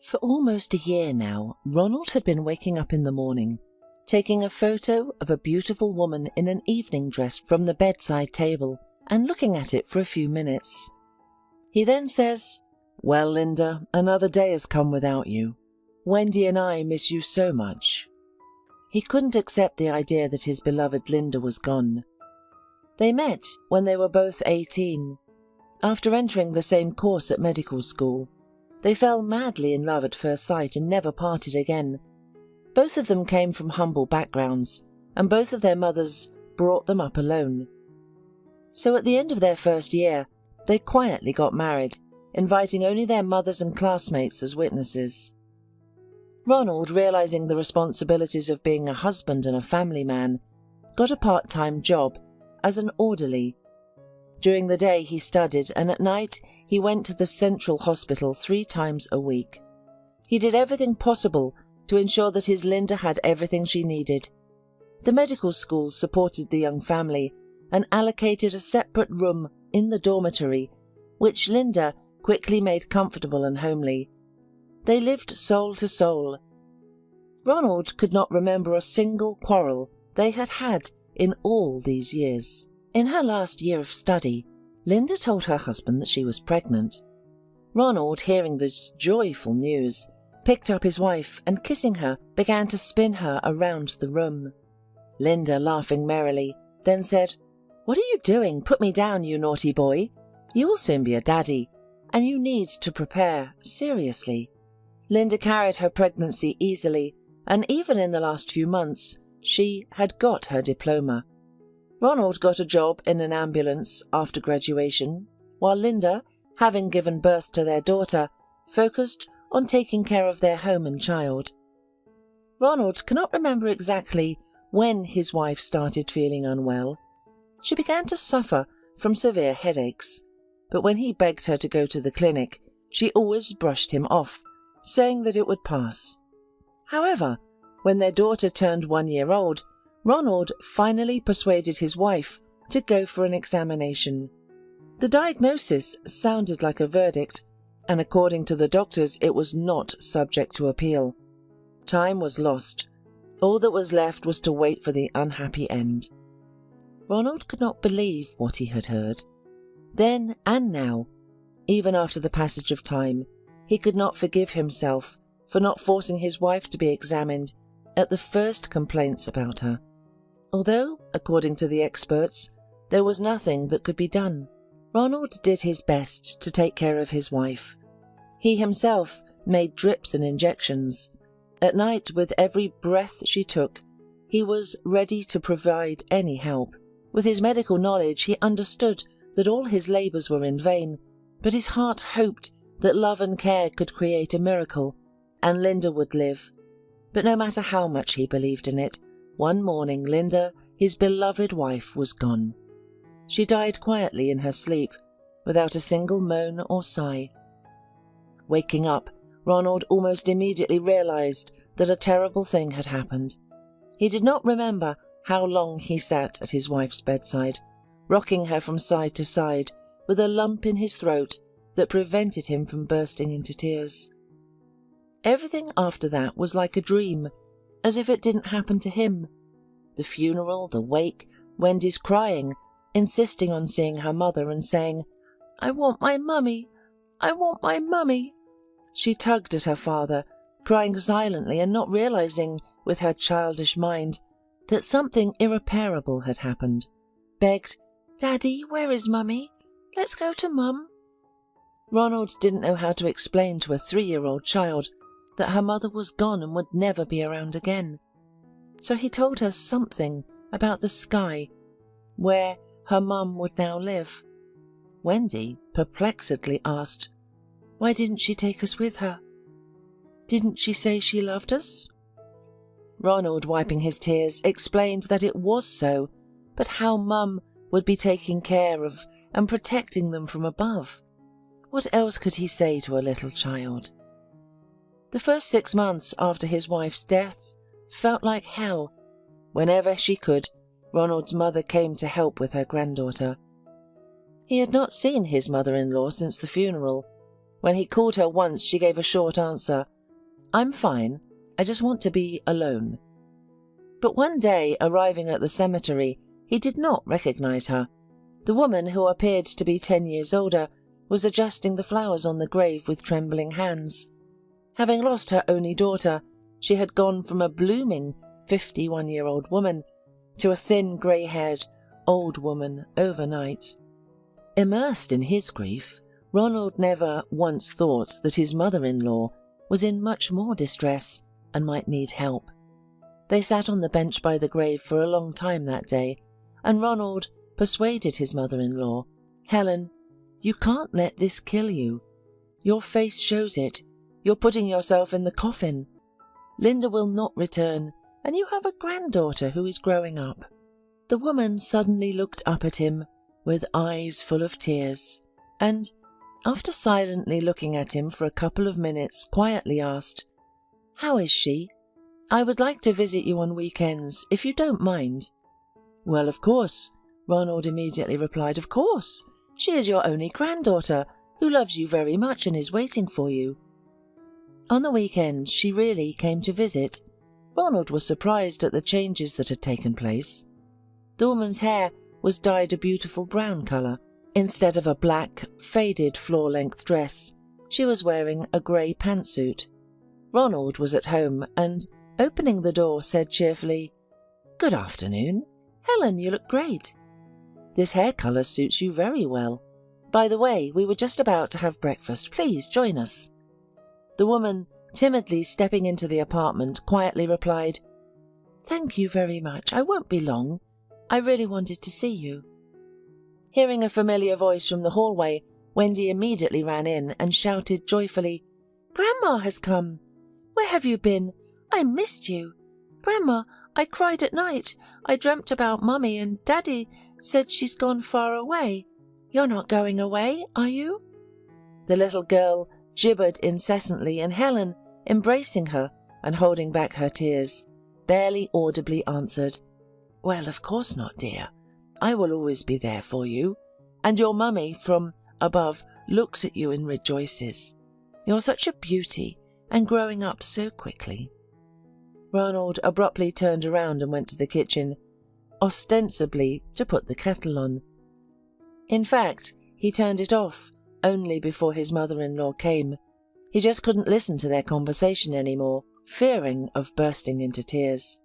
For almost a year now, Ronald had been waking up in the morning, taking a photo of a beautiful woman in an evening dress from the bedside table and looking at it for a few minutes. He then says, "Well, Linda, another day has come without you. Wendy and I miss you so much." He couldn't accept the idea that his beloved Linda was gone. They met when they were both 18. After entering the same course at medical school, they fell madly in love at first sight and never parted again. Both of them came from humble backgrounds, and both of their mothers brought them up alone. So at the end of their first year, they quietly got married, inviting only their mothers and classmates as witnesses. Ronald, realizing the responsibilities of being a husband and a family man, got a part-time job as an orderly. During the day he studied, and at night he went to the central hospital 3 times a week. He did everything possible to ensure that his Linda had everything she needed. The medical school supported the young family and allocated a separate room in the dormitory, which Linda quickly made comfortable and homely. They lived soul to soul. Ronald could not remember a single quarrel they had had in all these years. In her last year of study, Linda told her husband that she was pregnant. Ronald, hearing this joyful news, picked up his wife and, kissing her, began to spin her around the room. Linda, laughing merrily, then said, "What are you doing? Put me down, you naughty boy. You will soon be a daddy, and you need to prepare seriously." Linda carried her pregnancy easily, and even in the last few months, she had got her diploma. Ronald got a job in an ambulance after graduation, while Linda, having given birth to their daughter, focused on taking care of their home and child. Ronald cannot remember exactly when his wife started feeling unwell. She began to suffer from severe headaches, but when he begged her to go to the clinic, she always brushed him off, saying that it would pass. However, when their daughter turned 1 year old, Ronald finally persuaded his wife to go for an examination. The diagnosis sounded like a verdict, and according to the doctors, it was not subject to appeal. Time was lost. All that was left was to wait for the unhappy end. Ronald could not believe what he had heard. Then and now, even after the passage of time, he could not forgive himself for not forcing his wife to be examined at the first complaints about her. Although, according to the experts, there was nothing that could be done. Ronald did his best to take care of his wife. He himself made drips and injections. At night, with every breath she took, he was ready to provide any help. With his medical knowledge, he understood that all his labours were in vain, but his heart hoped that love and care could create a miracle, and Linda would live. But no matter how much he believed in it, one morning Linda, his beloved wife, was gone. She died quietly in her sleep, without a single moan or sigh. Waking up, Ronald almost immediately realized that a terrible thing had happened. He did not remember how long he sat at his wife's bedside, rocking her from side to side, with a lump in his throat that prevented him from bursting into tears. Everything after that was like a dream, as if it didn't happen to him. The funeral, the wake, Wendy's crying, insisting on seeing her mother and saying, "I want my mummy, I want my mummy." She tugged at her father, crying silently and not realizing, with her childish mind, that something irreparable had happened. Begged, "Daddy, where is Mummy? Let's go to Mum." Ronald didn't know how to explain to a 3-year-old child that her mother was gone and would never be around again. So he told her something about the sky, where her mum would now live. Wendy perplexedly asked, "Why didn't she take us with her? Didn't she say she loved us?" Ronald, wiping his tears, explained that it was so, but how Mum would be taking care of and protecting them from above. What else could he say to a little child? The first 6 months after his wife's death felt like hell. Whenever she could, Ronald's mother came to help with her granddaughter. He had not seen his mother-in-law since the funeral. When he called her once, she gave a short answer. "I'm fine. I just want to be alone." But one day, arriving at the cemetery, he did not recognize her. The woman, who appeared to be 10 years older, was adjusting the flowers on the grave with trembling hands. Having lost her only daughter, she had gone from a blooming 51-year-old woman to a thin, grey-haired old woman overnight. Immersed in his grief, Ronald never once thought that his mother-in-law was in much more distress and might need help. They sat on the bench by the grave for a long time that day, and Ronald persuaded his mother-in-law, "Helen, you can't let this kill you. Your face shows it. You're putting yourself in the coffin. Linda will not return, and you have a granddaughter who is growing up." The woman suddenly looked up at him with eyes full of tears, and, after silently looking at him for a couple of minutes, quietly asked, "How is she? I would like to visit you on weekends, if you don't mind." "Well, of course," Ronald immediately replied, "of course. She is your only granddaughter, who loves you very much and is waiting for you." On the weekend, she really came to visit. Ronald was surprised at the changes that had taken place. The woman's hair was dyed a beautiful brown colour. Instead of a black, faded floor-length dress, she was wearing a grey pantsuit. Ronald was at home and, opening the door, said cheerfully, "Good afternoon. Helen, you look great. This hair colour suits you very well. By the way, we were just about to have breakfast. Please join us." The woman, timidly stepping into the apartment, quietly replied, "Thank you very much. I won't be long. I really wanted to see you." Hearing a familiar voice from the hallway, Wendy immediately ran in and shouted joyfully, "Grandma has come! Where have you been? I missed you. Grandma, I cried at night. I dreamt about Mummy, and Daddy said she's gone far away. You're not going away, are you?" The little girl gibbered incessantly, and Helen, embracing her and holding back her tears, barely audibly answered, "Well, of course not, dear. I will always be there for you, and your mummy from above looks at you and rejoices. You're such a beauty and growing up so quickly." Ronald abruptly turned around and went to the kitchen, ostensibly to put the kettle on. In fact, he turned it off only before his mother-in-law came. He just couldn't listen to their conversation anymore, fearing of bursting into tears.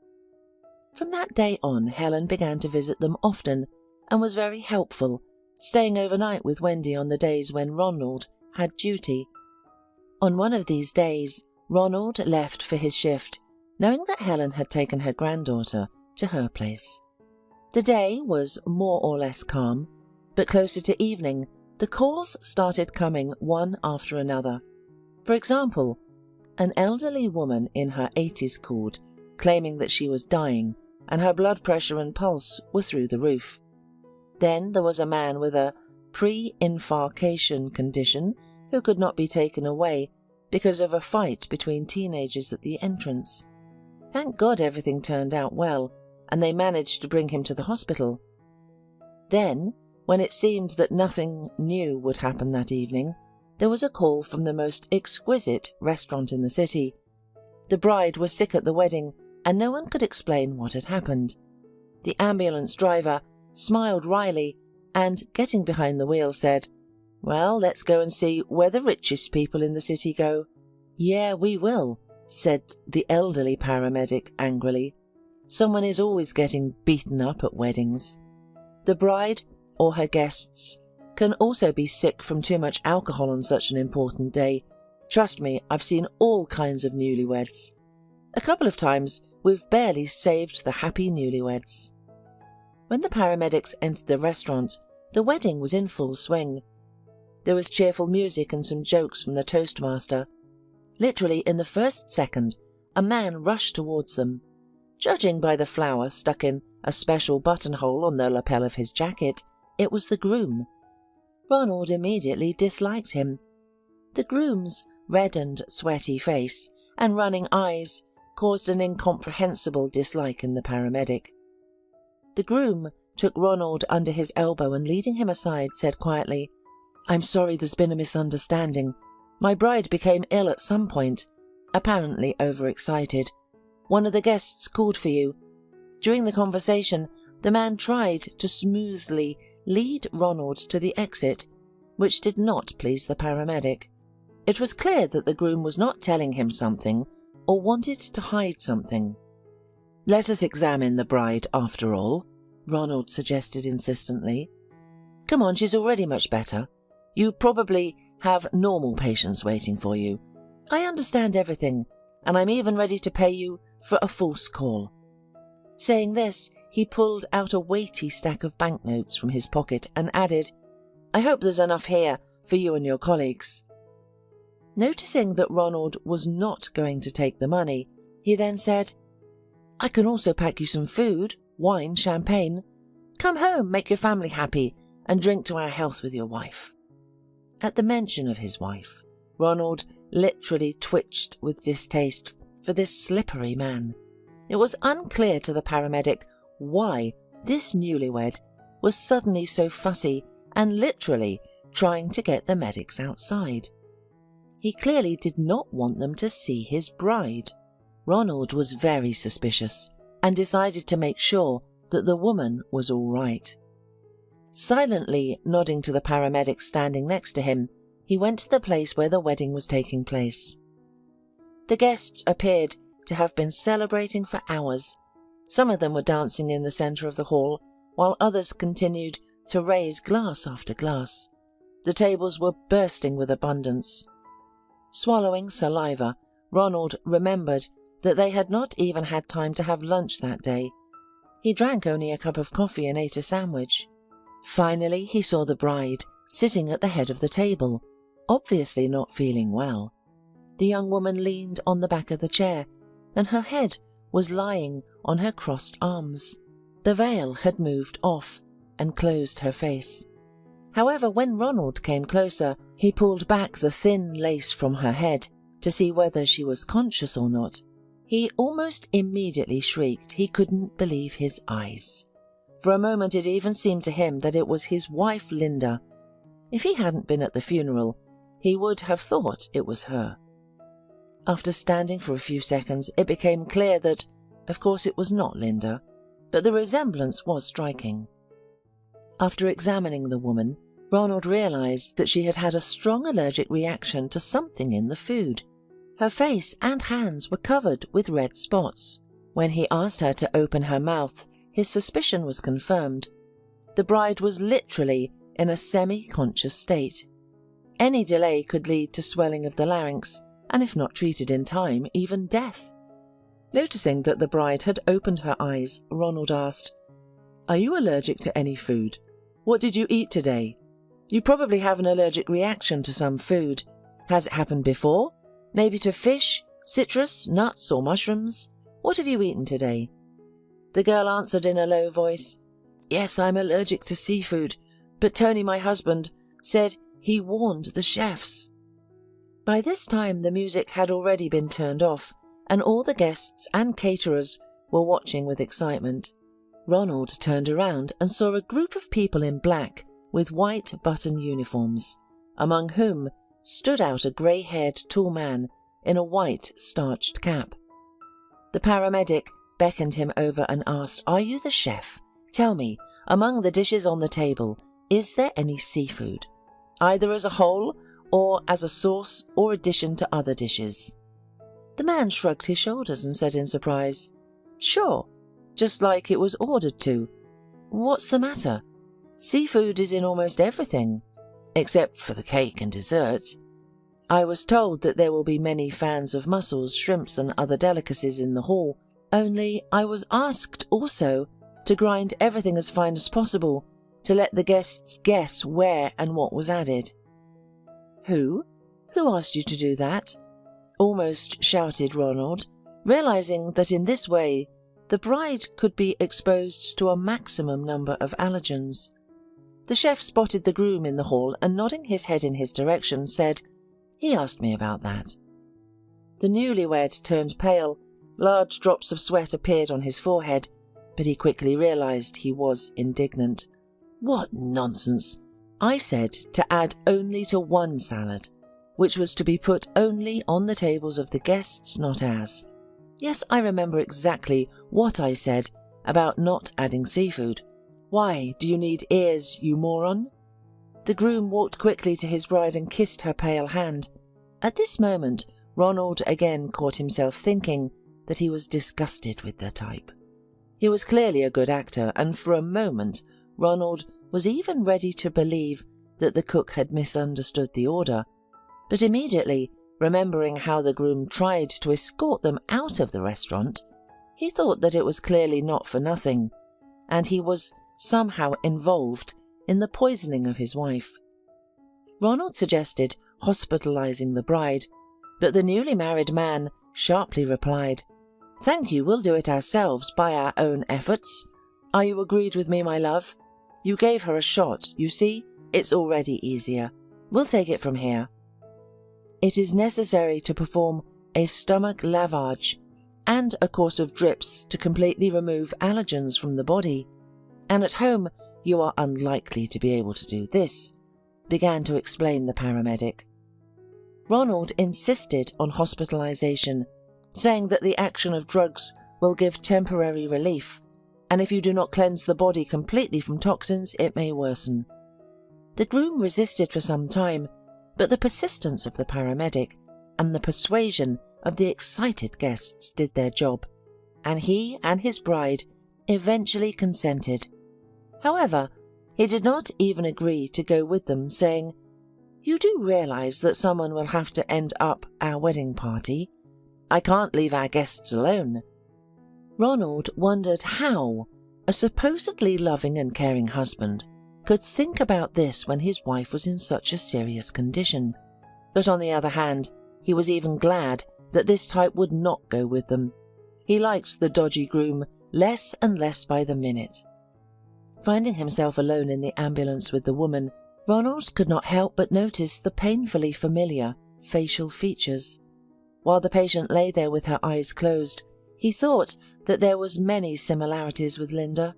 From that day on, Helen began to visit them often and was very helpful, staying overnight with Wendy on the days when Ronald had duty. On one of these days, Ronald left for his shift, knowing that Helen had taken her granddaughter to her place. The day was more or less calm, but closer to evening, the calls started coming one after another. For example, an elderly woman in her 80s called, claiming that she was dying and her blood pressure and pulse were through the roof. Then there was a man with a pre-infarction condition who could not be taken away because of a fight between teenagers at the entrance. Thank God everything turned out well, and they managed to bring him to the hospital. Then, when it seemed that nothing new would happen that evening, there was a call from the most exquisite restaurant in the city. The bride was sick at the wedding, and no one could explain what had happened. The ambulance driver smiled wryly and, getting behind the wheel, said, "Well, let's go and see where the richest people in the city go." "Yeah, we will," said the elderly paramedic angrily. "Someone is always getting beaten up at weddings. The bride or her guests can also be sick from too much alcohol on such an important day. Trust me, I've seen all kinds of newlyweds. A couple of times we've barely saved the happy newlyweds." When the paramedics entered the restaurant, the wedding was in full swing. There was cheerful music and some jokes from the toastmaster. Literally in the first second, a man rushed towards them. Judging by the flower stuck in a special buttonhole on the lapel of his jacket, it was the groom. Ronald immediately disliked him. The groom's reddened, sweaty face and running eyes caused an incomprehensible dislike in the paramedic. The groom took Ronald under his elbow and, leading him aside, said quietly, "I'm sorry there's been a misunderstanding. My bride became ill at some point, apparently overexcited. One of the guests called for you. During the conversation, the man tried to smoothly lead Ronald to the exit, which did not please the paramedic. It was clear that the groom was not telling him something or wanted to hide something. "Let us examine the bride after all," Ronald suggested insistently. "Come on, she's already much better. You probably have normal patients waiting for you. I understand everything, and I'm even ready to pay you for a false call." Saying this, he pulled out a weighty stack of banknotes from his pocket and added, "I hope there's enough here for you and your colleagues." Noticing that Ronald was not going to take the money, he then said, "I can also pack you some food, wine, champagne. Come home, make your family happy, and drink to our health with your wife." At the mention of his wife, Ronald literally twitched with distaste for this slippery man. It was unclear to the paramedic why this newlywed was suddenly so fussy and literally trying to get the medics outside. He clearly did not want them to see his bride. Ronald was very suspicious and decided to make sure that the woman was all right. Silently nodding to the paramedic standing next to him, he went to the place where the wedding was taking place. The guests appeared to have been celebrating for hours. Some of them were dancing in the centre of the hall, while others continued to raise glass after glass. The tables were bursting with abundance. Swallowing saliva, Ronald remembered that they had not even had time to have lunch that day. He drank only a cup of coffee and ate a sandwich. Finally, he saw the bride sitting at the head of the table, obviously not feeling well. The young woman leaned on the back of the chair, and her head was lying on her crossed arms. The veil had moved off and closed her face. However, when Ronald came closer, he pulled back the thin lace from her head to see whether she was conscious or not. He almost immediately shrieked. He couldn't believe his eyes. For a moment it even seemed to him that it was his wife Linda. If he hadn't been at the funeral, he would have thought it was her. After standing for a few seconds, it became clear that, of course, it was not Linda, but the resemblance was striking. After examining the woman, Ronald realized that she had had a strong allergic reaction to something in the food. Her face and hands were covered with red spots. When he asked her to open her mouth, his suspicion was confirmed. The bride was literally in a semi-conscious state. Any delay could lead to swelling of the larynx, and if not treated in time, even death. Noticing that the bride had opened her eyes, Ronald asked, "Are you allergic to any food? What did you eat today? You probably have an allergic reaction to some food. Has it happened before? Maybe to fish, citrus, nuts, or mushrooms? What have you eaten today?" The girl answered in a low voice, "Yes, I'm allergic to seafood, but Tony, my husband, said he warned the chefs." By this time the music had already been turned off, and all the guests and caterers were watching with excitement. Ronald turned around and saw a group of people in black with white button uniforms, among whom stood out a grey-haired tall man in a white starched cap. The paramedic beckoned him over and asked, "Are you the chef? Tell me, among the dishes on the table, is there any seafood, either as a whole or as a sauce or addition to other dishes?" The man shrugged his shoulders and said in surprise, "Sure, just like it was ordered to. What's the matter? Seafood is in almost everything, except for the cake and dessert. I was told that there will be many fans of mussels, shrimps and other delicacies in the hall, only I was asked also to grind everything as fine as possible to let the guests guess where and what was added." Who asked you to do that?" almost shouted Ronald, realizing that in this way the bride could be exposed to a maximum number of allergens. The chef spotted the groom in the hall and, nodding his head in his direction, said, "He asked me about that." The newlywed turned pale. Large drops of sweat appeared on his forehead, but he quickly realized he was indignant. "What nonsense! I said to add only to one salad. which was to be put only on the tables of the guests, not ours. Yes, I remember exactly what I said about not adding seafood. Why, do you need ears, you moron? The groom walked quickly to his bride and kissed her pale hand. At this moment, Ronald again caught himself thinking that he was disgusted with the type. He was clearly a good actor, and for a moment Ronald was even ready to believe that the cook had misunderstood the order. But immediately, remembering how the groom tried to escort them out of the restaurant, he thought that it was clearly not for nothing, and he was somehow involved in the poisoning of his wife. Ronald suggested hospitalizing the bride, but the newly married man sharply replied, "Thank you, we'll do it ourselves by our own efforts. Are you agreed with me, my love? You gave her a shot, you see? It's already easier. We'll take it from here. It is necessary to perform a stomach lavage and a course of drips to completely remove allergens from the body, and at home you are unlikely to be able to do this," began to explain the paramedic. Ronald insisted on hospitalization, saying that the action of drugs will give temporary relief, and if you do not cleanse the body completely from toxins, it may worsen. The groom resisted for some time, but the persistence of the paramedic and the persuasion of the excited guests did their job, and he and his bride eventually consented. However, he did not even agree to go with them, saying, "You do realize that someone will have to end up our wedding party. I can't leave our guests alone." Ronald wondered how a supposedly loving and caring husband could think about this when his wife was in such a serious condition. But on the other hand, he was even glad that this type would not go with them. He liked the dodgy groom less and less by the minute. Finding himself alone in the ambulance with the woman, Ronald could not help but notice the painfully familiar facial features. While the patient lay there with her eyes closed, he thought that there was many similarities with Linda.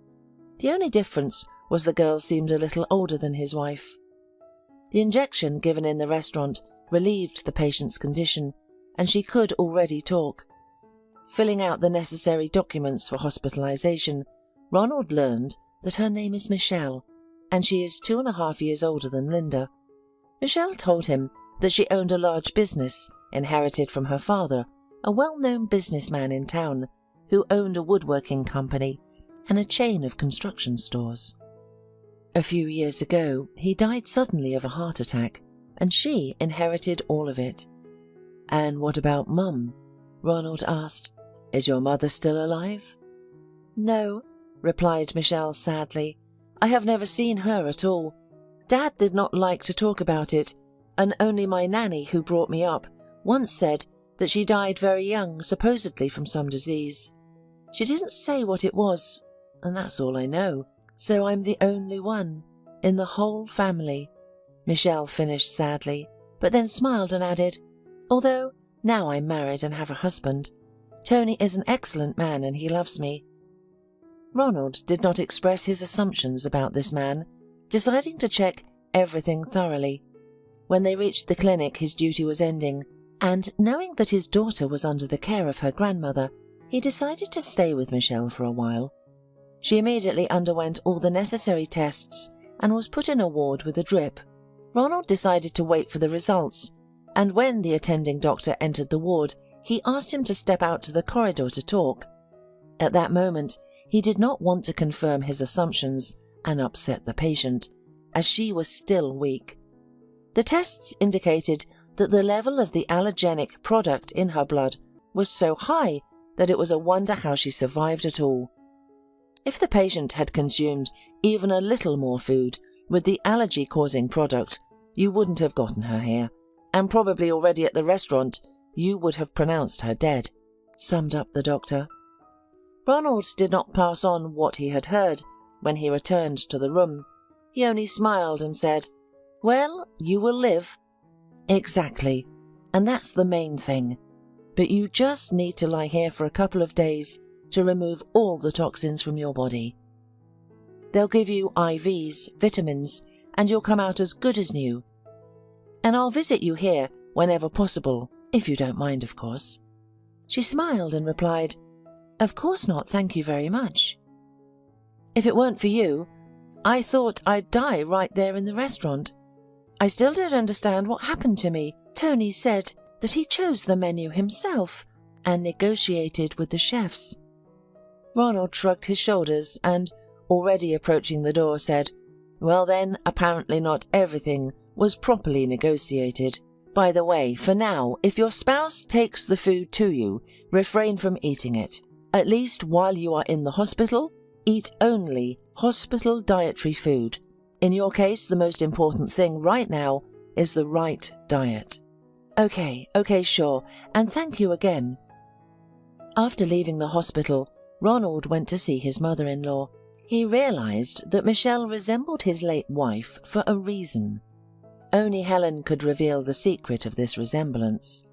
The only difference was the girl seemed a little older than his wife. The injection given in the restaurant relieved the patient's condition, and she could already talk. Filling out the necessary documents for hospitalization, Ronald learned that her name is Michelle, and she is 2.5 years older than Linda. Michelle told him that she owned a large business, inherited from her father, a well-known businessman in town, who owned a woodworking company and a chain of construction stores. A few years ago, he died suddenly of a heart attack, and she inherited all of it. "And what about Mum?" Ronald asked. "Is your mother still alive?" "No," replied Michelle sadly. "I have never seen her at all. Dad did not like to talk about it, and only my nanny, who brought me up, once said that she died very young, supposedly from some disease. She didn't say what it was, and that's all I know. So I'm the only one in the whole family," Michelle finished sadly, but then smiled and added, "Although now I'm married and have a husband. Tony is an excellent man and he loves me." Ronald did not express his assumptions about this man, deciding to check everything thoroughly. When they reached the clinic, his duty was ending, and knowing that his daughter was under the care of her grandmother, he decided to stay with Michelle for a while. She immediately underwent all the necessary tests and was put in a ward with a drip. Ronald decided to wait for the results, and when the attending doctor entered the ward, he asked him to step out to the corridor to talk. At that moment, he did not want to confirm his assumptions and upset the patient, as she was still weak. The tests indicated that the level of the allergenic product in her blood was so high that it was a wonder how she survived at all. If the patient had consumed even a little more food with the allergy-causing product, you wouldn't have gotten her here, and probably already at the restaurant you would have pronounced her dead, summed up the doctor. Ronald did not pass on what he had heard when he returned to the room. He only smiled and said, "Well, you will live." "Exactly, and that's the main thing. But you just need to lie here for a couple of days to remove all the toxins from your body. They'll give you IVs, vitamins, and you'll come out as good as new. And I'll visit you here whenever possible, if you don't mind, of course." She smiled and replied, "Of course not, thank you very much." "If it weren't for you, I thought I'd die right there in the restaurant. I still don't understand what happened to me. Tony said that he chose the menu himself and negotiated with the chefs." Ronald shrugged his shoulders and, already approaching the door, said, "Well then, apparently not everything was properly negotiated. By the way, for now, if your spouse takes the food to you, refrain from eating it. At least while you are in the hospital, eat only hospital dietary food. In your case, the most important thing right now is the right diet." Okay, sure, and thank you again." After leaving the hospital, Ronald went to see his mother-in-law. He realized that Michelle resembled his late wife for a reason. Only Helen could reveal the secret of this resemblance.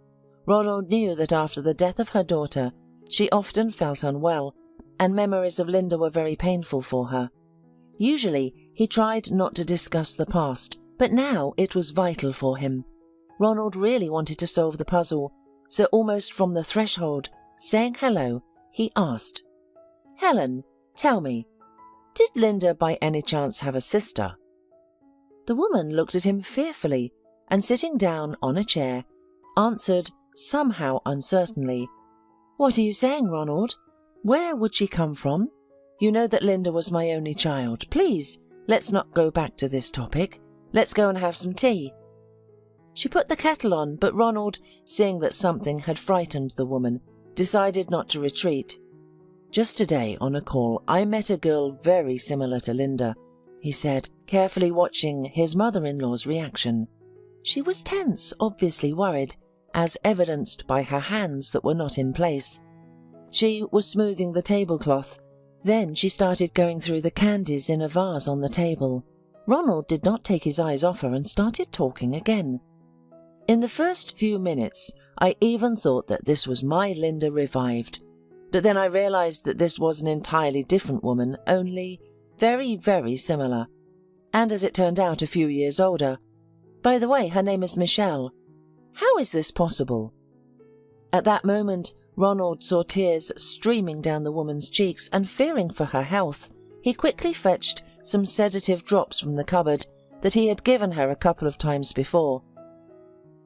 Ronald knew that after the death of her daughter, she often felt unwell, and memories of Linda were very painful for her. Usually, he tried not to discuss the past, but now it was vital for him. Ronald really wanted to solve the puzzle, so almost from the threshold, saying hello, he asked, "Helen, tell me, did Linda by any chance have a sister?" The woman looked at him fearfully and, sitting down on a chair, answered somehow uncertainly, "What are you saying, Ronald? Where would she come from? You know that Linda was my only child. Please, let's not go back to this topic. Let's go and have some tea." She put the kettle on, but Ronald, seeing that something had frightened the woman, decided not to retreat. "Just today, on a call, I met a girl very similar to Linda," he said, carefully watching his mother-in-law's reaction. She was tense, obviously worried, as evidenced by her hands that were not in place. She was smoothing the tablecloth. Then she started going through the candies in a vase on the table. Ronald did not take his eyes off her and started talking again. "In the first few minutes, I even thought that this was my Linda revived. But then I realized that this was an entirely different woman, only very, very similar. And as it turned out, a few years older. By the way, her name is Michelle. How is this possible?" At that moment, Ronald saw tears streaming down the woman's cheeks, and fearing for her health, he quickly fetched some sedative drops from the cupboard that he had given her a couple of times before.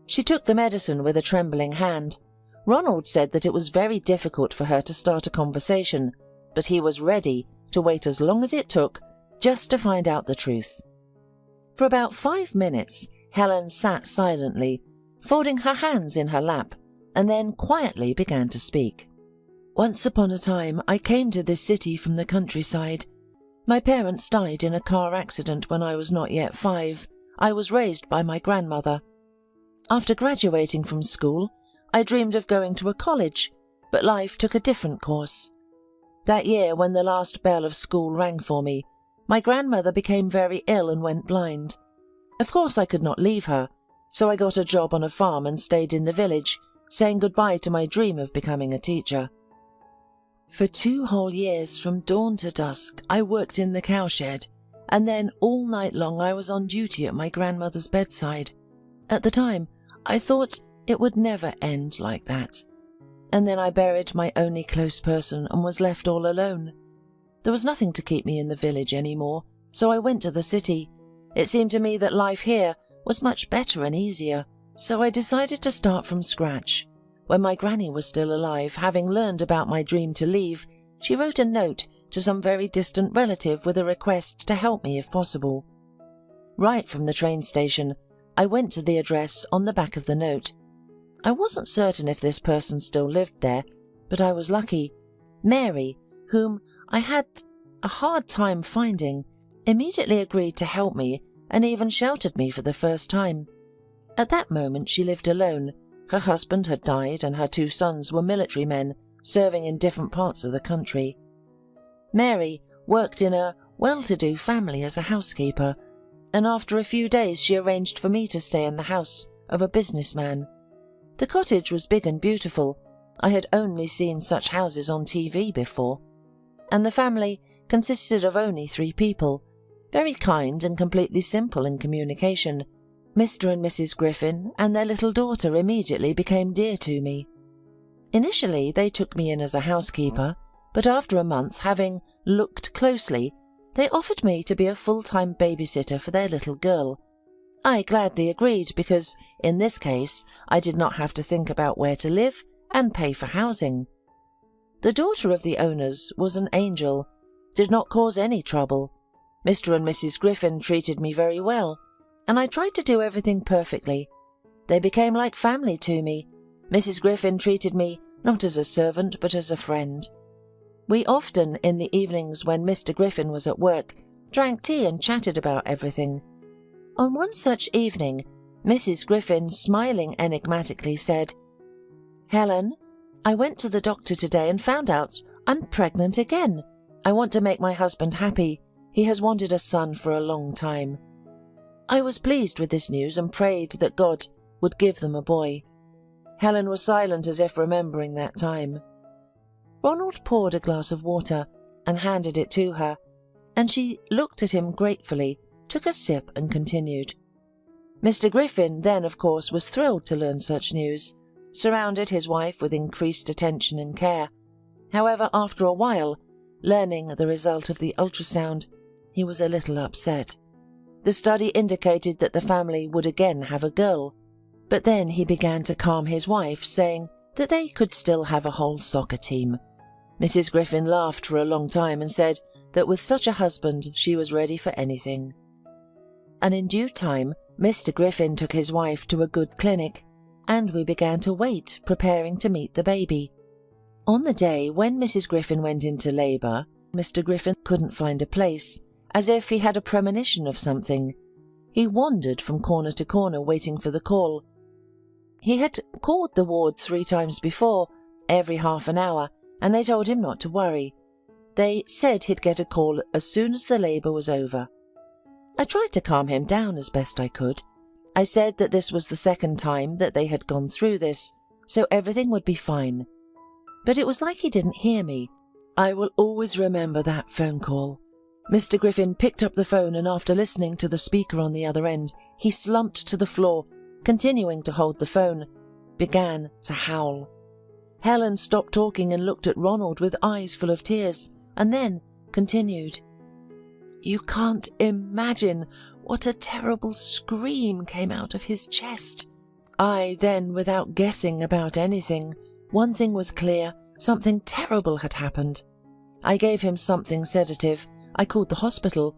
She took the medicine with a trembling hand. Ronald said that it was very difficult for her to start a conversation, but he was ready to wait as long as it took just to find out the truth. For about 5 minutes, Helen sat silently, folding her hands in her lap, and then quietly began to speak. "Once upon a time, I came to this city from the countryside. My parents died in a car accident when I was not yet 5. I was raised by my grandmother. After graduating from school, I dreamed of going to a college, but life took a different course. That year, when the last bell of school rang for me, my grandmother became very ill and went blind. Of course I could not leave her, so I got a job on a farm and stayed in the village, saying goodbye to my dream of becoming a teacher. For 2 whole years, from dawn to dusk, I worked in the cowshed, and then all night long I was on duty at my grandmother's bedside. At the time, I thought it would never end like that. And then I buried my only close person and was left all alone. There was nothing to keep me in the village anymore, so I went to the city. It seemed to me that life here was much better and easier, so I decided to start from scratch. When my granny was still alive, having learned about my dream to leave, she wrote a note to some very distant relative with a request to help me if possible. Right from the train station, I went to the address on the back of the note. I wasn't certain if this person still lived there, but I was lucky. Mary, whom I had a hard time finding, immediately agreed to help me and even sheltered me for the first time. At that moment she lived alone. Her husband had died and her 2 sons were military men serving in different parts of the country. Mary worked in a well-to-do family as a housekeeper, and after a few days she arranged for me to stay in the house of a businessman. The cottage was big and beautiful. I had only seen such houses on TV before. And the family consisted of only 3 people, very kind and completely simple in communication. Mr. and Mrs. Griffin and their little daughter immediately became dear to me. Initially, they took me in as a housekeeper, but after a month, having looked closely, they offered me to be a full-time babysitter for their little girl. I gladly agreed because, in this case, I did not have to think about where to live and pay for housing. The daughter of the owners was an angel, did not cause any trouble. Mr. and Mrs. Griffin treated me very well, and I tried to do everything perfectly. They became like family to me. Mrs. Griffin treated me not as a servant but as a friend. We often, in the evenings when Mr. Griffin was at work, drank tea and chatted about everything. On one such evening, Mrs. Griffin, smiling enigmatically, said, "Helen, I went to the doctor today and found out I'm pregnant again. I want to make my husband happy. He has wanted a son for a long time." I was pleased with this news and prayed that God would give them a boy. Helen was silent as if remembering that time. Ronald poured a glass of water and handed it to her, and she looked at him gratefully, took a sip and continued. Mr. Griffin then, of course, was thrilled to learn such news, surrounded his wife with increased attention and care. However, after a while, learning the result of the ultrasound, he was a little upset. The study indicated that the family would again have a girl, but then he began to calm his wife, saying that they could still have a whole soccer team. Mrs. Griffin laughed for a long time and said that with such a husband she was ready for anything. And in due time, Mr. Griffin took his wife to a good clinic, and we began to wait, preparing to meet the baby. On the day when Mrs. Griffin went into labour, Mr. Griffin couldn't find a place, as if he had a premonition of something. He wandered from corner to corner waiting for the call. He had called the ward 3 times before, every half an hour, and they told him not to worry. They said he'd get a call as soon as the labour was over. I tried to calm him down as best I could. I said that this was the second time that they had gone through this, so everything would be fine. But it was like he didn't hear me. I will always remember that phone call. Mr. Griffin picked up the phone, and after listening to the speaker on the other end, he slumped to the floor, continuing to hold the phone, began to howl. Helen stopped talking and looked at Ronald with eyes full of tears, and then continued. You can't imagine what a terrible scream came out of his chest. I then, without guessing about anything, one thing was clear, something terrible had happened. I gave him something sedative. I called the hospital.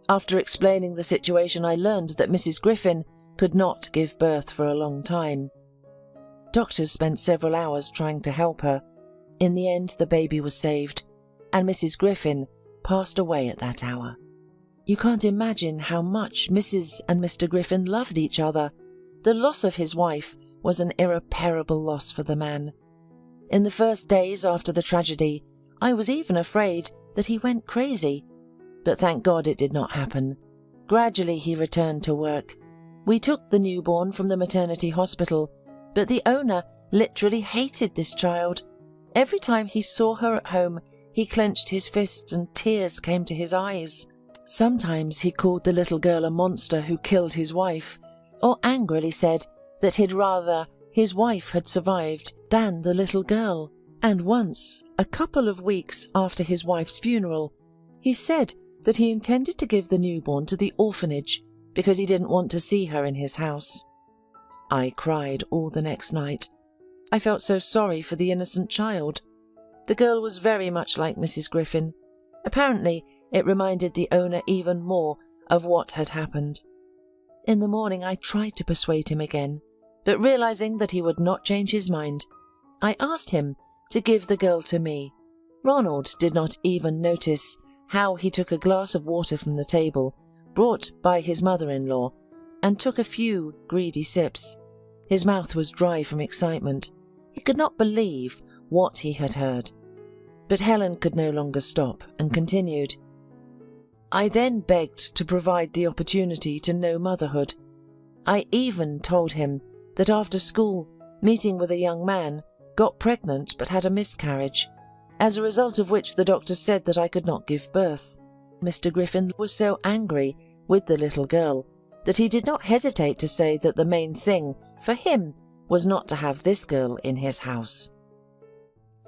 After explaining the situation, I learned that Mrs. Griffin could not give birth for a long time. Doctors spent several hours trying to help her. In the end, the baby was saved, and Mrs. Griffin passed away at that hour. You can't imagine how much Mrs. and Mr. Griffin loved each other. The loss of his wife was an irreparable loss for the man. In the first days after the tragedy, I was even afraid that he went crazy, but thank God it did not happen. Gradually he returned to work. We took the newborn from the maternity hospital, but the owner literally hated this child. Every time he saw her at home, he clenched his fists and tears came to his eyes. Sometimes he called the little girl a monster who killed his wife, or angrily said that he'd rather his wife had survived than the little girl. And once, a couple of weeks after his wife's funeral, he said that he intended to give the newborn to the orphanage because he didn't want to see her in his house. I cried all the next night. I felt so sorry for the innocent child. The girl was very much like Mrs. Griffin. Apparently, it reminded the owner even more of what had happened. In the morning, I tried to persuade him again, but realizing that he would not change his mind, I asked him to give the girl to me. Ronald did not even notice how he took a glass of water from the table, brought by his mother-in-law, and took a few greedy sips. His mouth was dry from excitement. He could not believe what he had heard. But Helen could no longer stop and continued. I then begged to provide the opportunity to know motherhood. I even told him that after school, meeting with a young man, got pregnant but had a miscarriage, as a result of which the doctor said that I could not give birth. Mr. Griffin was so angry with the little girl that he did not hesitate to say that the main thing for him was not to have this girl in his house.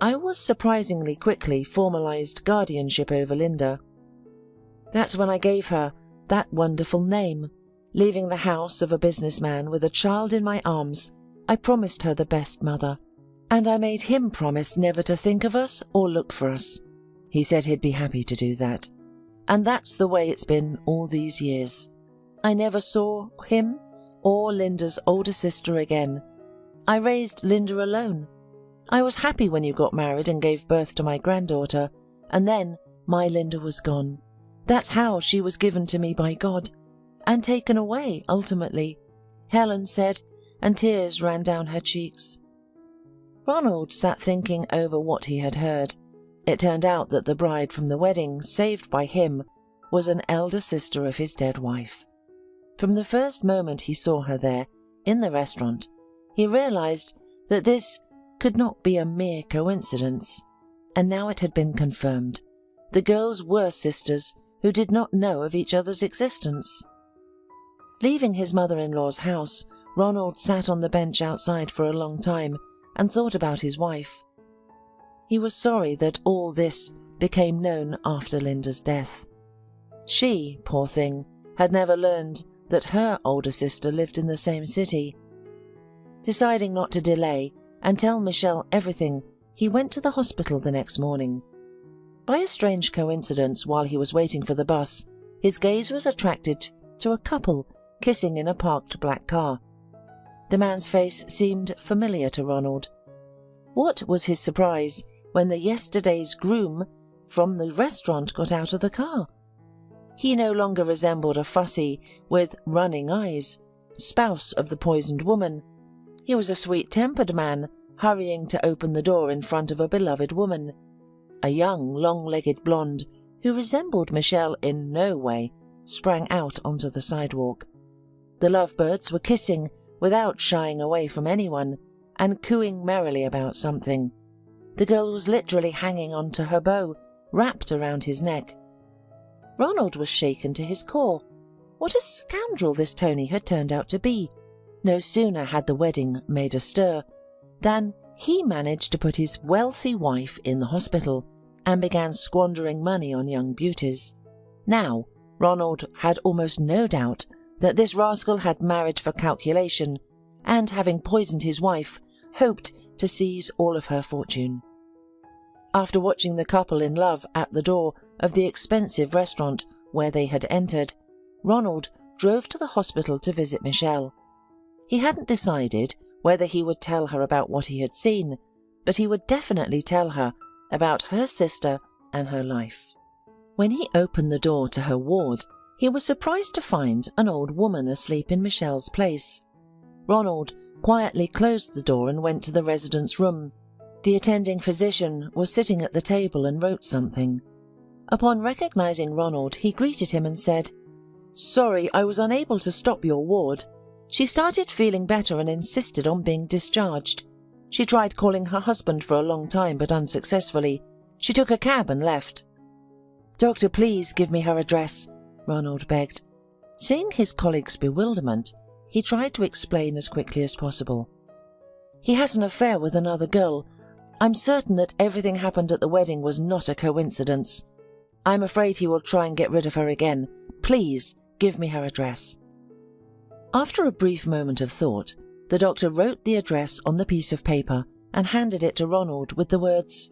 I was surprisingly quickly formalized guardianship over Linda. That's when I gave her that wonderful name. Leaving the house of a businessman with a child in my arms, I promised her the best mother, and I made him promise never to think of us or look for us. He said he'd be happy to do that, and that's the way it's been all these years. I never saw him or Linda's older sister again. I raised Linda alone. I was happy when you got married and gave birth to my granddaughter, and then my Linda was gone. That's how she was given to me by God, and taken away ultimately, Helen said, and tears ran down her cheeks. Ronald sat thinking over what he had heard. It turned out that the bride from the wedding, saved by him, was an elder sister of his dead wife. From the first moment he saw her there, in the restaurant, he realized that this could not be a mere coincidence, and now it had been confirmed. The girls were sisters who did not know of each other's existence. Leaving his mother-in-law's house, Ronald sat on the bench outside for a long time and thought about his wife. He was sorry that all this became known after Linda's death. She, poor thing, had never learned that her older sister lived in the same city. Deciding not to delay and tell Michelle everything, he went to the hospital the next morning. By a strange coincidence, while he was waiting for the bus, his gaze was attracted to a couple kissing in a parked black car. The man's face seemed familiar to Ronald. What was his surprise when the yesterday's groom from the restaurant got out of the car? He no longer resembled a fussy, with running eyes, spouse of the poisoned woman. He was a sweet-tempered man, hurrying to open the door in front of a beloved woman. A young, long-legged blonde, who resembled Michelle in no way, sprang out onto the sidewalk. The lovebirds were kissing without shying away from anyone, and cooing merrily about something. The girl was literally hanging onto her bow, wrapped around his neck. Ronald was shaken to his core. What a scoundrel this Tony had turned out to be. No sooner had the wedding made a stir than he managed to put his wealthy wife in the hospital and began squandering money on young beauties. Now, Ronald had almost no doubt that this rascal had married for calculation and, having poisoned his wife, hoped to seize all of her fortune. After watching the couple in love at the door of the expensive restaurant where they had entered, Ronald drove to the hospital to visit Michelle. He hadn't decided whether he would tell her about what he had seen, but he would definitely tell her about her sister and her life. When he opened the door to her ward, he was surprised to find an old woman asleep in Michelle's place. Ronald quietly closed the door and went to the resident's room. The attending physician was sitting at the table and wrote something. Upon recognizing Ronald, he greeted him and said, "Sorry, I was unable to stop your ward. She started feeling better and insisted on being discharged. She tried calling her husband for a long time, but unsuccessfully. She took a cab and left." "Doctor, please give me her address," Ronald begged. Seeing his colleague's bewilderment, he tried to explain as quickly as possible. "He has an affair with another girl. I'm certain that everything happened at the wedding was not a coincidence. I'm afraid he will try and get rid of her again. Please give me her address." After a brief moment of thought, the doctor wrote the address on the piece of paper and handed it to Ronald with the words,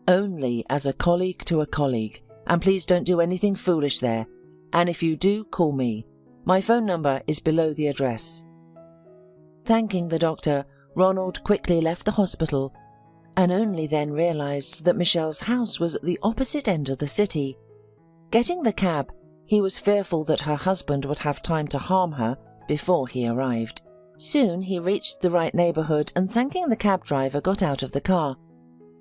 "Only as a colleague to a colleague, and please don't do anything foolish there. And if you do, call me. My phone number is below the address." Thanking the doctor, Ronald quickly left the hospital and only then realized that Michelle's house was at the opposite end of the city. Getting the cab, he was fearful that her husband would have time to harm her before he arrived. Soon he reached the right neighborhood and, thanking the cab driver, got out of the car.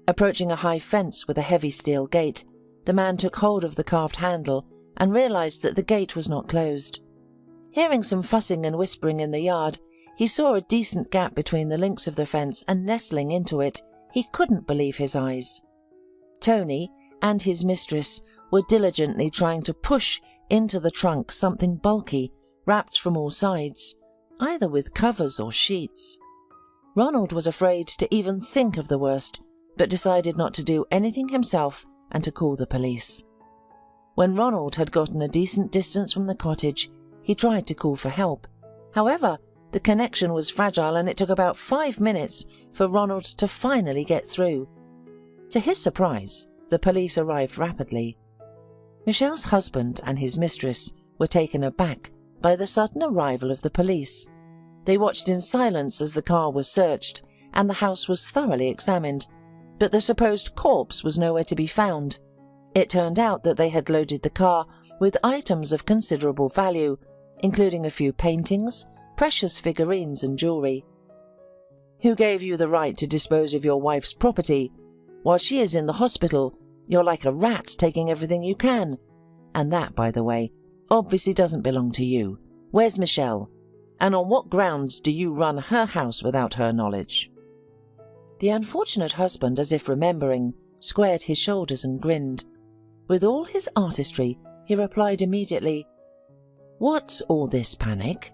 Approaching a high fence with a heavy steel gate, the man took hold of the carved handle and realized that the gate was not closed. Hearing some fussing and whispering in the yard, he saw a decent gap between the links of the fence, and nestling into it, he couldn't believe his eyes. Tony and his mistress were diligently trying to push into the trunk something bulky, wrapped from all sides, either with covers or sheets. Ronald was afraid to even think of the worst, but decided not to do anything himself and to call the police. When Ronald had gotten a decent distance from the cottage, he tried to call for help. However, the connection was fragile and it took about 5 minutes for Ronald to finally get through. To his surprise, the police arrived rapidly. Michelle's husband and his mistress were taken aback by the sudden arrival of the police. They watched in silence as the car was searched and the house was thoroughly examined, but the supposed corpse was nowhere to be found. It turned out that they had loaded the car with items of considerable value, including a few paintings, precious figurines and jewellery. "Who gave you the right to dispose of your wife's property? While she is in the hospital, you're like a rat taking everything you can. And that, by the way, obviously doesn't belong to you. Where's Michelle? And on what grounds do you run her house without her knowledge?" The unfortunate husband, as if remembering, squared his shoulders and grinned. With all his artistry, he replied immediately, "What's all this panic?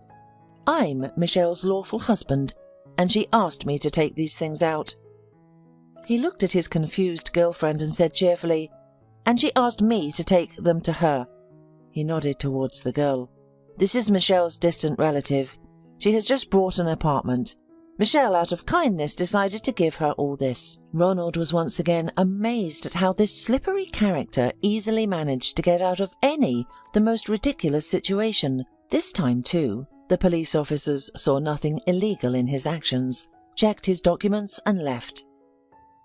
I'm Michelle's lawful husband, and she asked me to take these things out." He looked at his confused girlfriend and said cheerfully, "And she asked me to take them to her." He nodded towards the girl. "This is Michelle's distant relative. She has just bought an apartment. Michelle, out of kindness, decided to give her all this." Ronald was once again amazed at how this slippery character easily managed to get out of the most ridiculous situation. This time, too, the police officers saw nothing illegal in his actions, checked his documents and left.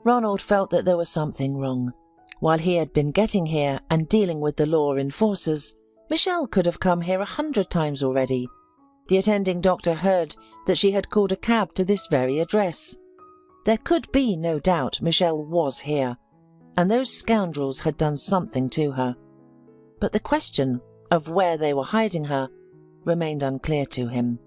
Ronald felt that there was something wrong. While he had been getting here and dealing with the law enforcers, Michelle could have come here 100 times already. The attending doctor heard that she had called a cab to this very address. There could be no doubt Michelle was here, and those scoundrels had done something to her. But the question of where they were hiding her remained unclear to him.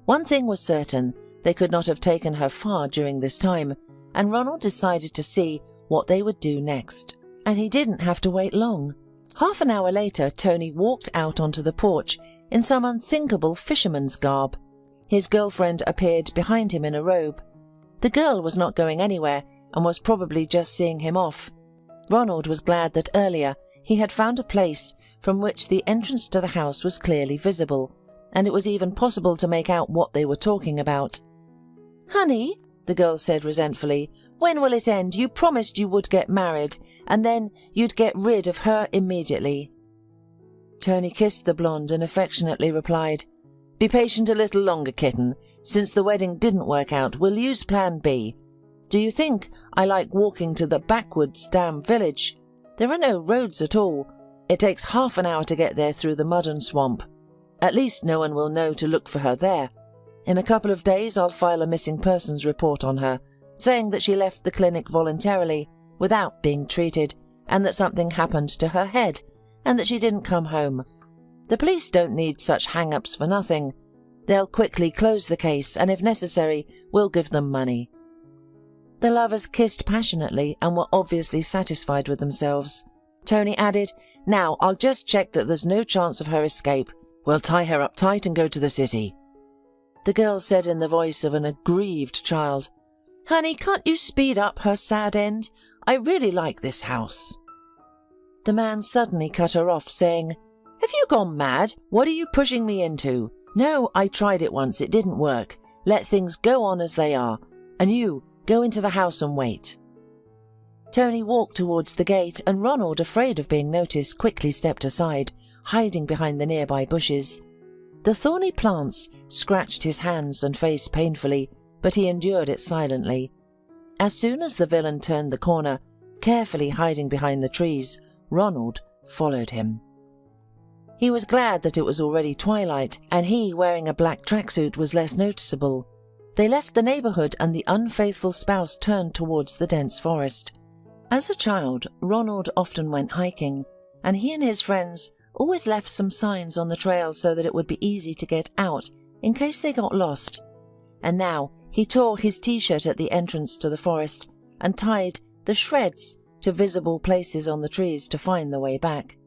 One thing was certain, they could not have taken her far during this time, and Ronald decided to see what they would do next. And he didn't have to wait long. Half an hour later, Tony walked out onto the porch in some unthinkable fisherman's garb. His girlfriend appeared behind him in a robe. The girl was not going anywhere and was probably just seeing him off. Ronald was glad that earlier he had found a place from which the entrance to the house was clearly visible, and it was even possible to make out what they were talking about. "Honey," the girl said resentfully, "when will it end? You promised you would get married, and then you'd get rid of her immediately." Tony kissed the blonde and affectionately replied, "Be patient a little longer, kitten. Since the wedding didn't work out, we'll use plan B. Do you think I like walking to the backwoods damn village? There are no roads at all. It takes half an hour to get there through the mud and swamp. At least no one will know to look for her there. In a couple of days I'll file a missing persons report on her, saying that she left the clinic voluntarily, without being treated, and that something happened to her head, and that she didn't come home. The police don't need such hang-ups for nothing. They'll quickly close the case, and if necessary, we'll give them money." The lovers kissed passionately and were obviously satisfied with themselves. Tony added, "Now I'll just check that there's no chance of her escape. We'll tie her up tight and go to the city." The girl said in the voice of an aggrieved child, "Honey, can't you speed up her sad end? I really like this house." The man suddenly cut her off, saying, "Have you gone mad? What are you pushing me into? No, I tried it once, it didn't work. Let things go on as they are. And you, go into the house and wait." Tony walked towards the gate, and Ronald, afraid of being noticed, quickly stepped aside, hiding behind the nearby bushes. The thorny plants scratched his hands and face painfully, but he endured it silently. As soon as the villain turned the corner, carefully hiding behind the trees, Ronald followed him. He was glad that it was already twilight, and he, wearing a black tracksuit, was less noticeable. They left the neighbourhood, and the unfaithful spouse turned towards the dense forest. As a child, Ronald often went hiking, and he and his friends always left some signs on the trail so that it would be easy to get out in case they got lost. And now he tore his t-shirt at the entrance to the forest and tied the shreds to visible places on the trees to find the way back.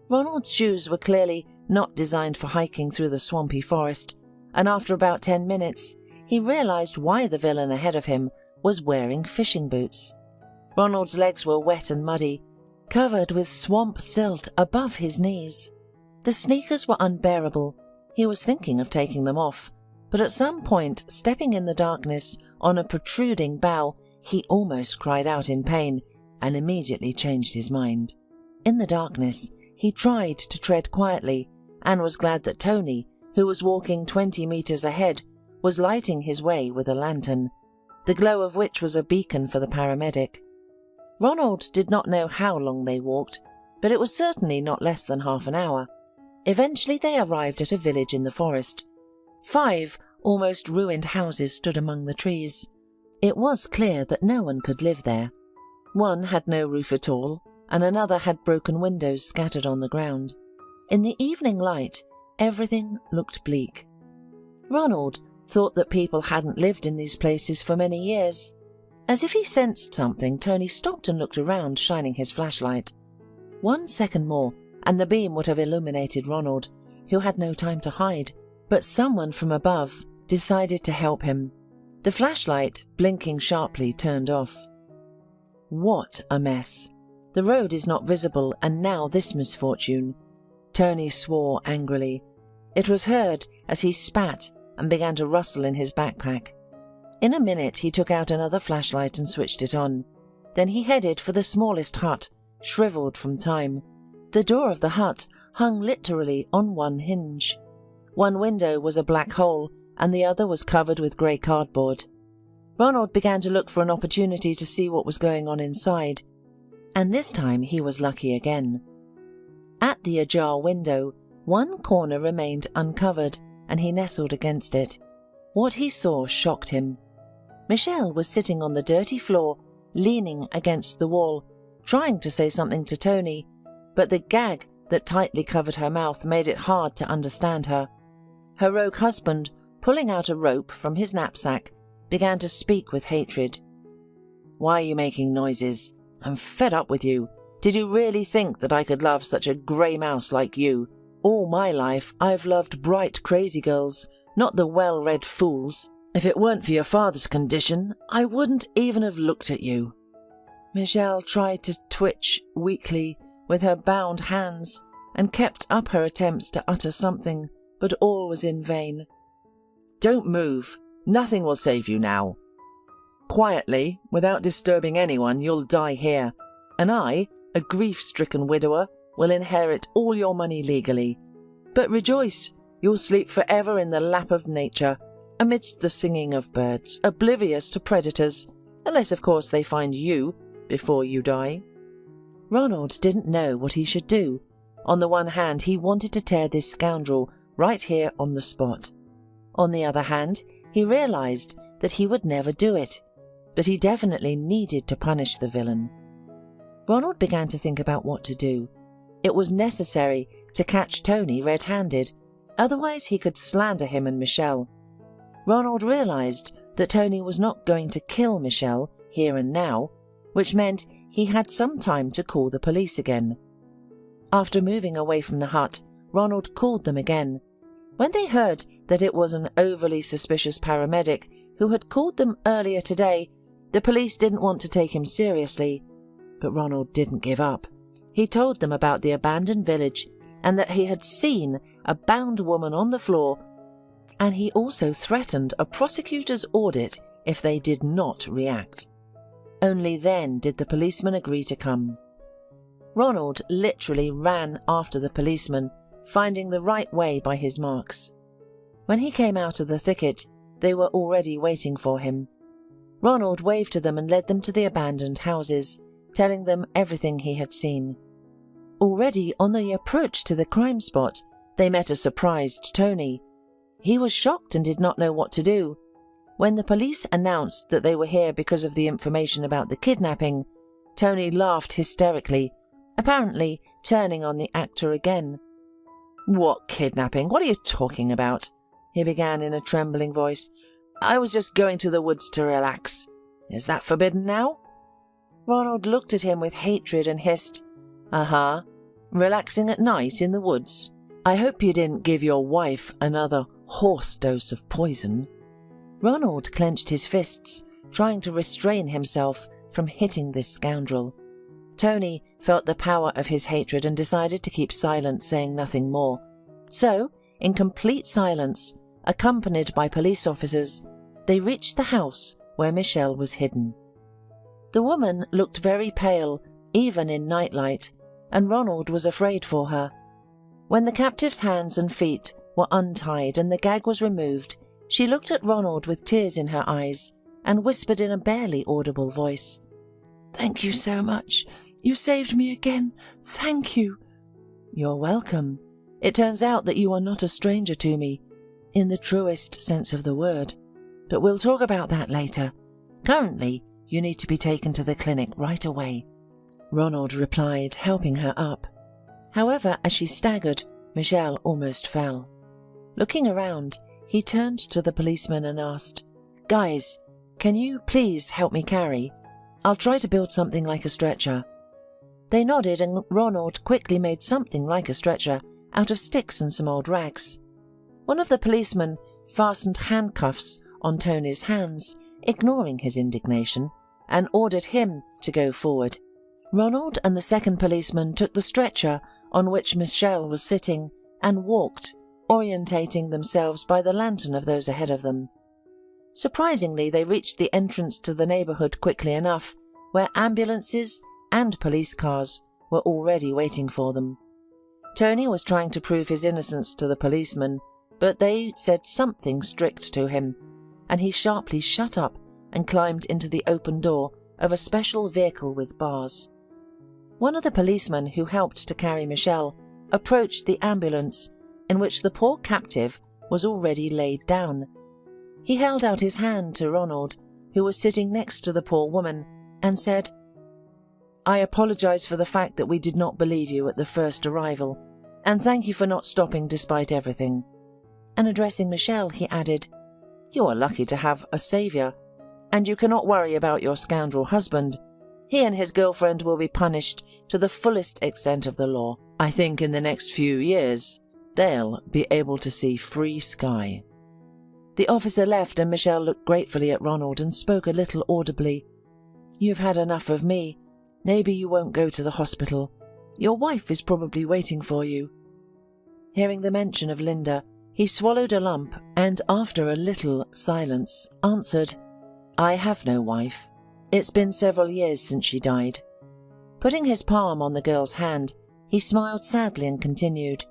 Ronald's shoes were clearly not designed for hiking through the swampy forest, and after about 10 minutes, he realized why the villain ahead of him was wearing fishing boots. Ronald's legs were wet and muddy, covered with swamp silt above his knees. The sneakers were unbearable. He was thinking of taking them off, but at some point, stepping in the darkness on a protruding bough, he almost cried out in pain and immediately changed his mind. In the darkness, he tried to tread quietly and was glad that Tony, who was walking 20 meters ahead, was lighting his way with a lantern, the glow of which was a beacon for the paramedic. Ronald did not know how long they walked, but it was certainly not less than half an hour. Eventually they arrived at a village in the forest. 5 almost ruined houses stood among the trees. It was clear that no one could live there. One had no roof at all, and another had broken windows scattered on the ground. In the evening light, everything looked bleak. Ronald thought that people hadn't lived in these places for many years. As if he sensed something, Tony stopped and looked around, shining his flashlight. 1 second more, and the beam would have illuminated Ronald, who had no time to hide. But someone from above decided to help him. The flashlight, blinking sharply, turned off. What a mess! The road is not visible, and now this misfortune. Tony swore angrily. It was heard as he spat and began to rustle in his backpack. In a minute he took out another flashlight and switched it on. Then he headed for the smallest hut, shriveled from time. The door of the hut hung literally on one hinge. One window was a black hole, and the other was covered with grey cardboard. Ronald began to look for an opportunity to see what was going on inside, and this time he was lucky again. At the ajar window, one corner remained uncovered, and he nestled against it. What he saw shocked him. Michelle was sitting on the dirty floor, leaning against the wall, trying to say something to Tony, but the gag that tightly covered her mouth made it hard to understand her. Her rogue husband, pulling out a rope from his knapsack, began to speak with hatred. "Why are you making noises? I'm fed up with you. Did you really think that I could love such a grey mouse like you? All my life I've loved bright, crazy girls, not the well-read fools. If it weren't for your father's condition, I wouldn't even have looked at you." Michelle tried to twitch weakly with her bound hands and kept up her attempts to utter something, but all was in vain. "Don't move. Nothing will save you now. Quietly, without disturbing anyone, you'll die here, and I, a grief-stricken widower, will inherit all your money legally. But rejoice, you'll sleep forever in the lap of nature, amidst the singing of birds, oblivious to predators, unless of course they find you before you die." Ronald didn't know what he should do. On the one hand, he wanted to tear this scoundrel right here on the spot. On the other hand, he realized that he would never do it, but he definitely needed to punish the villain. Ronald began to think about what to do. It was necessary to catch Tony red-handed, otherwise he could slander him and Michelle. Ronald realized that Tony was not going to kill Michelle here and now, which meant he had some time to call the police again. After moving away from the hut, Ronald called them again. When they heard that it was an overly suspicious paramedic who had called them earlier today, the police didn't want to take him seriously. But Ronald didn't give up. He told them about the abandoned village and that he had seen a bound woman on the floor, and he also threatened a prosecutor's audit if they did not react. Only then did the policeman agree to come. Ronald literally ran after the policeman, finding the right way by his marks. When he came out of the thicket, they were already waiting for him. Ronald waved to them and led them to the abandoned houses, telling them everything he had seen. Already on the approach to the crime spot, they met a surprised Tony. He was shocked and did not know what to do. When the police announced that they were here because of the information about the kidnapping, Tony laughed hysterically, apparently turning on the actor again. "What kidnapping? What are you talking about?" he began in a trembling voice. "I was just going to the woods to relax. Is that forbidden now?" Ronald looked at him with hatred and hissed, "Uh-huh. Relaxing at night in the woods? I hope you didn't give your wife another horse dose of poison. Ronald clenched his fists, trying to restrain himself from hitting this scoundrel. Tony felt the power of his hatred and decided to keep silent, saying nothing more. So, in complete silence, accompanied by police officers, they reached the house where Michelle was hidden. The woman looked very pale, even in nightlight, and Ronald was afraid for her. When the captive's hands and feet were untied and the gag was removed, she looked at Ronald with tears in her eyes and whispered in a barely audible voice, "Thank you so much. You saved me again. Thank you." "You're welcome. It turns out that you are not a stranger to me, in the truest sense of the word. But we'll talk about that later. Currently, you need to be taken to the clinic right away," Ronald replied, helping her up. However, as she staggered, Michelle almost fell. Looking around, he turned to the policeman and asked, "Guys, can you please help me carry? I'll try to build something like a stretcher." They nodded, and Ronald quickly made something like a stretcher out of sticks and some old rags. One of the policemen fastened handcuffs on Tony's hands, ignoring his indignation, and ordered him to go forward. Ronald and the second policeman took the stretcher on which Michelle was sitting and walked, orientating themselves by the lantern of those ahead of them. Surprisingly, they reached the entrance to the neighbourhood quickly enough, where ambulances and police cars were already waiting for them. Tony was trying to prove his innocence to the policeman, but they said something strict to him, and he sharply shut up and climbed into the open door of a special vehicle with bars. One of the policemen who helped to carry Michelle approached the ambulance, in which the poor captive was already laid down. He held out his hand to Ronald, who was sitting next to the poor woman, and said, "I apologize for the fact that we did not believe you at the first arrival, and thank you for not stopping despite everything." And addressing Michelle, he added, "You are lucky to have a saviour, and you cannot worry about your scoundrel husband. He and his girlfriend will be punished to the fullest extent of the law. I think in the next few years, they'll be able to see free sky." The officer left, and Michelle looked gratefully at Ronald and spoke a little audibly. "You've had enough of me. Maybe you won't go to the hospital. Your wife is probably waiting for you." Hearing the mention of Linda, he swallowed a lump and, after a little silence, answered, "I have no wife. It's been several years since she died." Putting his palm on the girl's hand, he smiled sadly and continued,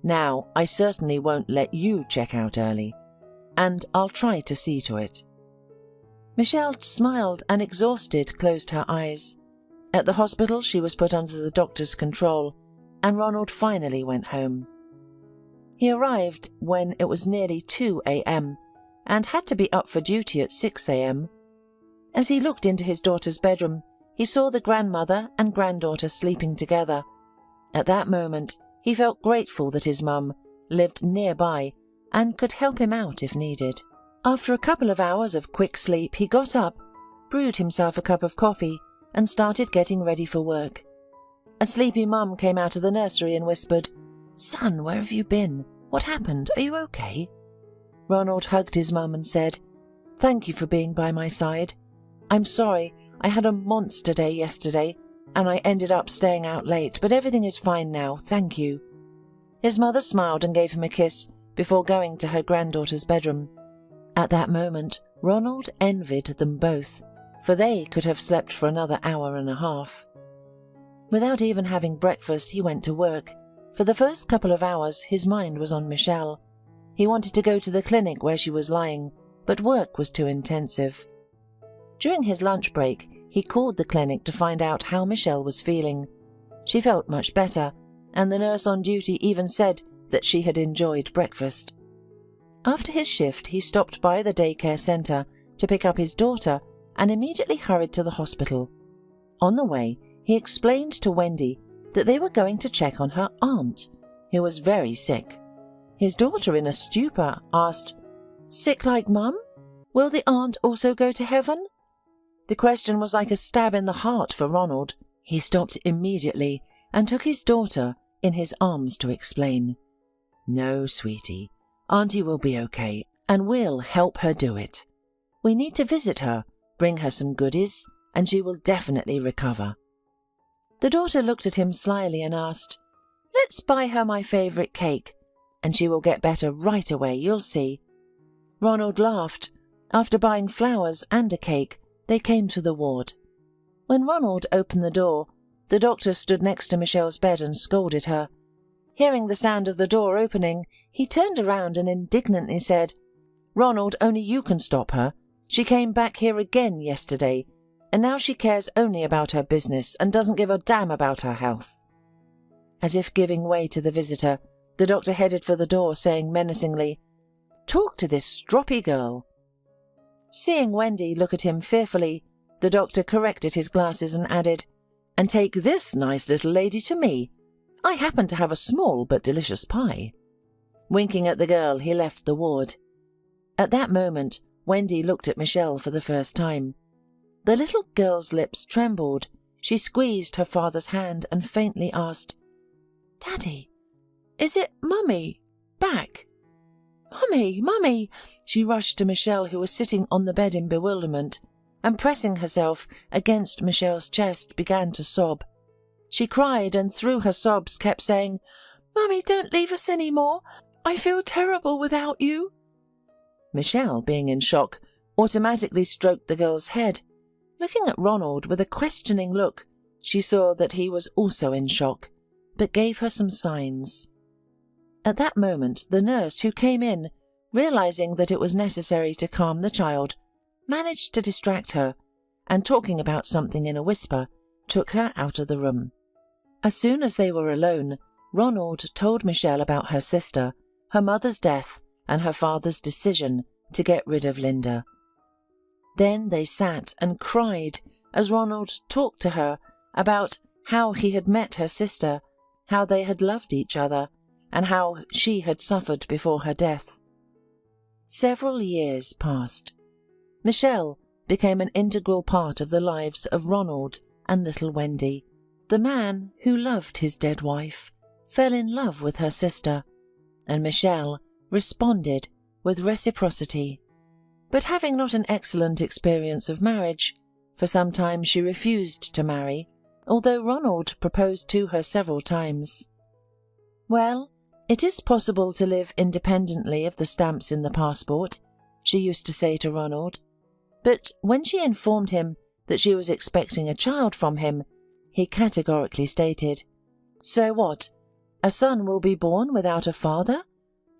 "Now, I certainly won't let you check out early, and I'll try to see to it." Michelle smiled and, exhausted, closed her eyes. At the hospital, she was put under the doctor's control, and Ronald finally went home. He arrived when it was nearly 2 a.m. and had to be up for duty at 6 a.m. As he looked into his daughter's bedroom, he saw the grandmother and granddaughter sleeping together. At that moment, he felt grateful that his mum lived nearby and could help him out if needed. After a couple of hours of quick sleep, he got up, brewed himself a cup of coffee, and started getting ready for work. A sleepy mum came out of the nursery and whispered, "Son, where have you been? What happened? Are you okay?" Ronald hugged his mum and said, "Thank you for being by my side. I'm sorry, I had a monster day yesterday, and I ended up staying out late, but everything is fine now, thank you." His mother smiled and gave him a kiss before going to her granddaughter's bedroom. At that moment, Ronald envied them both, for they could have slept for another hour and a half. Without even having breakfast, he went to work. For the first couple of hours, his mind was on Michelle. He wanted to go to the clinic where she was lying, but work was too intensive. During his lunch break, he called the clinic to find out how Michelle was feeling. She felt much better, and the nurse on duty even said that she had enjoyed breakfast. After his shift, he stopped by the daycare centre to pick up his daughter and immediately hurried to the hospital. On the way, he explained to Wendy that they were going to check on her aunt, who was very sick. His daughter, in a stupor, asked, "Sick like Mum? Will the aunt also go to heaven?" The question was like a stab in the heart for Ronald. He stopped immediately and took his daughter in his arms to explain. No, sweetie. Auntie will be okay, and we'll help her do it. We need to visit her, bring her some goodies, and she will definitely recover. The daughter looked at him slyly and asked, Let's buy her my favourite cake, and she will get better right away, you'll see. Ronald laughed. After buying flowers and a cake, they came to the ward. When Ronald opened the door, the doctor stood next to Michelle's bed and scolded her. Hearing the sound of the door opening, he turned around and indignantly said, Ronald, only you can stop her. She came back here again yesterday, and now she cares only about her business and doesn't give a damn about her health. As if giving way to the visitor, the doctor headed for the door, saying menacingly, Talk to this stroppy girl. Seeing Wendy look at him fearfully, the doctor corrected his glasses and added, And take this nice little lady to me. I happen to have a small but delicious pie. Winking at the girl, he left the ward. At that moment, Wendy looked at Michelle for the first time. The little girl's lips trembled. She squeezed her father's hand and faintly asked, Daddy, is it Mummy back? Mummy, Mummy! She rushed to Michelle, who was sitting on the bed in bewilderment, and pressing herself against Michelle's chest, began to sob. She cried and through her sobs kept saying, Mummy, don't leave us any more. I feel terrible without you. Michelle, being in shock, automatically stroked the girl's head. Looking at Ronald with a questioning look, she saw that he was also in shock, but gave her some signs. At that moment, the nurse who came in, realizing that it was necessary to calm the child, managed to distract her, and talking about something in a whisper, took her out of the room. As soon as they were alone, Ronald told Michelle about her sister, her mother's death, and her father's decision to get rid of Linda. Then they sat and cried as Ronald talked to her about how he had met her sister, how they had loved each other, and how she had suffered before her death. Several years passed. Michelle became an integral part of the lives of Ronald and little Wendy. The man who loved his dead wife fell in love with her sister, and Michelle responded with reciprocity. But having not an excellent experience of marriage, for some time she refused to marry, although Ronald proposed to her several times. Well, it is possible to live independently of the stamps in the passport, she used to say to Ronald. But when she informed him that she was expecting a child from him, he categorically stated, So what? A son will be born without a father?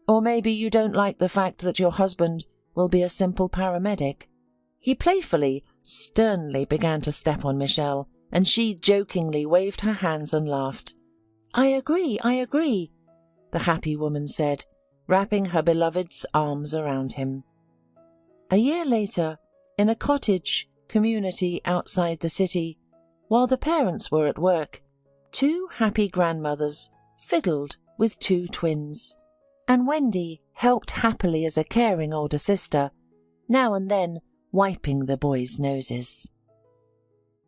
Or maybe you don't like the fact that your husband will be a simple paramedic? He playfully, sternly began to step on Michelle, and she jokingly waved her hands and laughed. I agree, the happy woman said, wrapping her beloved's arms around him. A year later, in a cottage community outside the city, while the parents were at work, two happy grandmothers fiddled with two twins, and Wendy helped happily as a caring older sister, now and then wiping the boys' noses.